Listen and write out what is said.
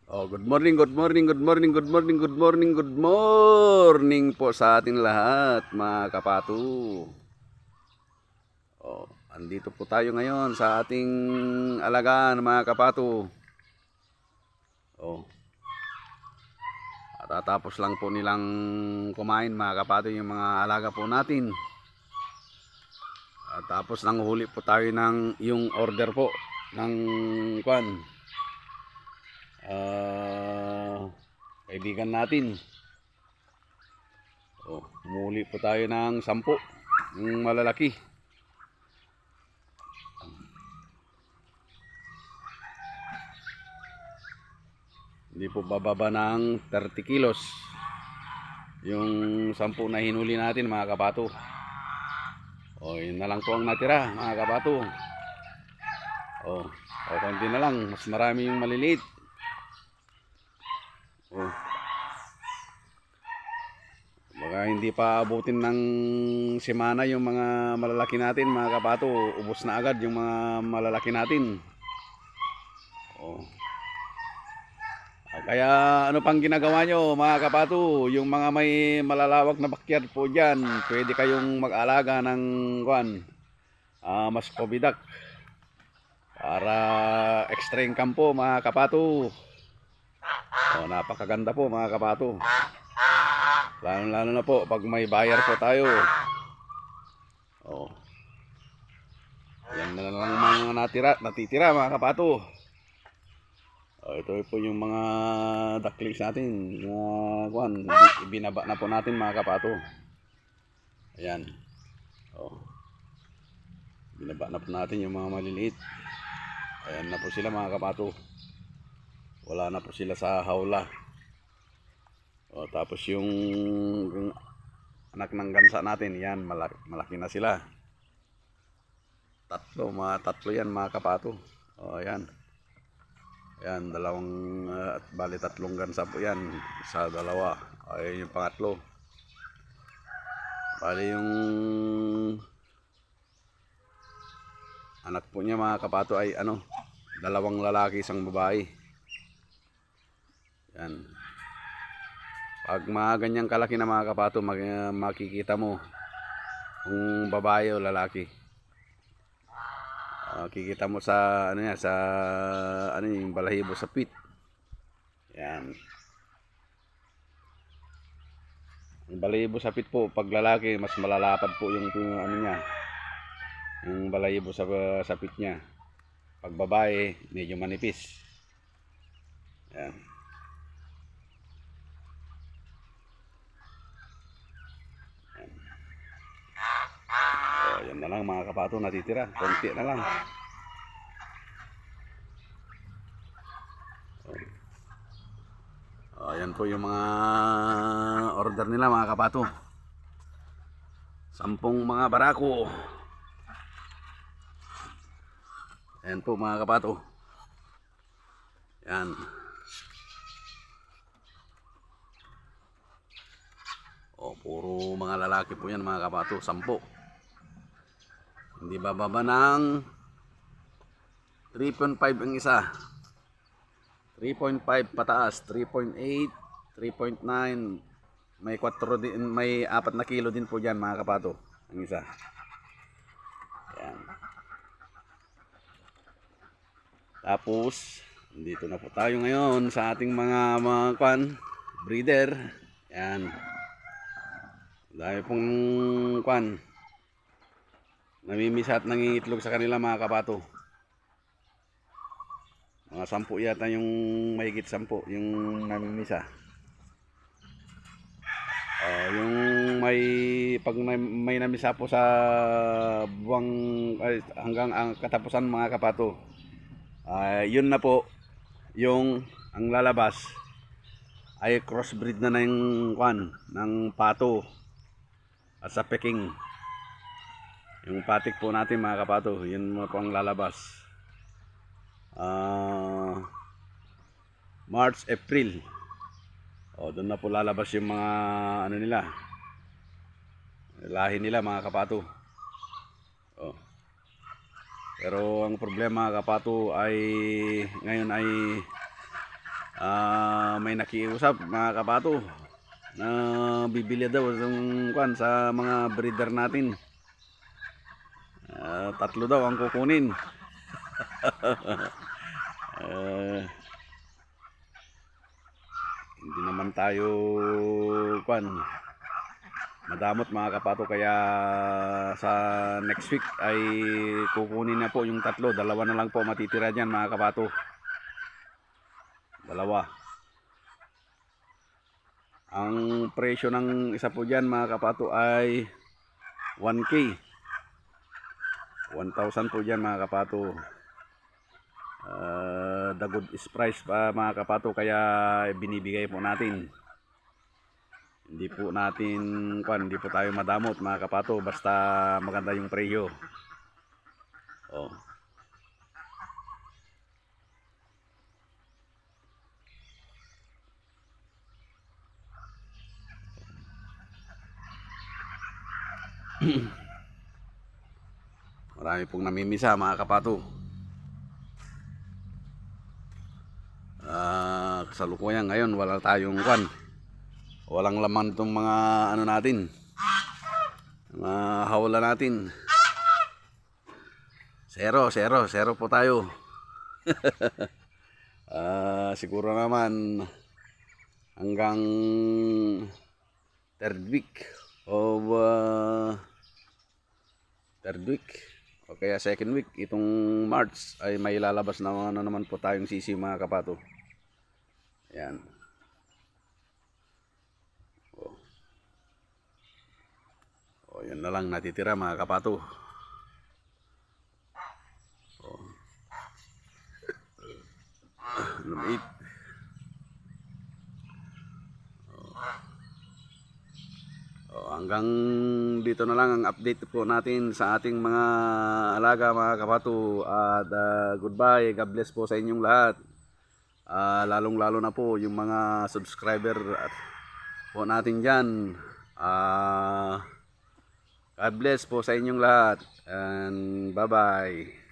Oh, good morning, good morning, good morning, good morning, good morning, good morning po sa ating lahat, mga kapatu. Oh, andito po tayo ngayon sa ating alagaan, mga kapatu. Oh, at tatapos lang po nilang kumain, mga kapatu, yung mga alaga po natin. At tapos nang huli po tayo ng yung order po ng kwan. Kaibigan natin. Oh, muli po tayo ng 10 yung malalaki. Hindi po bababa ng 30 kilos yung 10 na hinuli natin, mga kabato. O, yun na lang po ang natira, mga kabato. O konti na lang, mas marami yung maliliit. O, baka hindi pa abutin ng semana yung mga malalaki natin, mga kabato. Ubos na agad yung mga malalaki natin. O, kaya ano pang ginagawa nyo, mga kapato? Yung mga may malalawak na backyard po dyan, pwede kayong mag-alaga ng mas kobidak para extra income po, mga kapato. Napakaganda po, mga kapato. Lalo na po pag may buyer po tayo. Yan na lang mga natitira, mga kapato. Ito po yung mga ducklings natin, ibinaba na po natin, mga kapato. Ayan. Binaba na po natin yung mga maliliit. Ayan na po sila, mga kapato. Wala na po sila sa hawla. Tapos yung anak ng gansa natin, yan, malaki na sila. Tatlo yan, mga kapato. Ayan. Ayan, bali tatlong gansa po yan. Isa, dalawa. Ayan yung pangatlo. Bali yung anak po niya, mga kapato, ay dalawang lalaki, isang babae. Yan. Pag mga ganyang kalaki na, mga kapato, makikita mo kung babae o lalaki. Kikita mo sa yung balahibo sa pit. Yan. Ang balahibo sa pit po, pag lalaki, mas malalapad po yung niya. Yung balahibo sa pit niya. Pag babae, medyo manipis. Yan. Yan na lang, mga kapato, natitira. Konti na lang. Yan po yung mga order nila, mga kapato. 10 mga barako. Yan po, mga kapato. Yan. Puro mga lalaki po yan, mga kapato. 10. Hindi bababa ng 3.5 ang isa. 3.5 pataas, 3.8, 3.9, may 4 din, may 4 na kilo din po diyan, mga kapato, ang isa. Yan. Tapos dito na po tayo ngayon sa ating mga breeder. Yan. Dahil pong namimisa at nangingitlog sa kanila, mga kapato. Mga 10 yata yung mahigit 10 yung namimisa. Yung pag may namisa po sa buwang hanggang ang katapusan, mga kapato, yun na po yung ang lalabas ay crossbreed na ng ng pato at sa Peking. Yung patik po natin, mga kapato, yun mo po ang lalabas. March, April. Doon na po lalabas yung mga nila, lahi nila, mga kapato. Pero ang problema, mga kapato, ay ngayon ay may nakiusap mga kapato na bibili daw ng kwan sa mga breeder natin. 3 daw ang kukunin. Hindi naman tayo kwan madamot mga kapato, kaya sa next week ay kukunin na po yung 3. 2 na lang po matitira dyan mga kapato. 2. Ang presyo ng isa po dyan mga kapato ay 1K. 1,000 po dyan mga kapato. The good is price pa mga kapato, kaya binibigay po natin. Hindi po hindi po tayo madamot mga kapato, basta maganda yung presyo. Oh. Marami pong namimisa mga kapato. Kasalukuyan ngayon wala tayong walang laman itong mga natin, mga hawla natin. Zero po tayo. Siguro naman hanggang third week o kaya second week itong March ay may lalabas na naman po tayong sisi mga kapato. Yan. Yan na lang natitira mga kapato. Lumit. Hanggang dito na lang ang update po natin sa ating mga alaga mga kapato. At goodbye, God bless po sa inyong lahat. Lalong lalo na po yung mga subscriber po natin dyan. God bless po sa inyong lahat, and bye bye.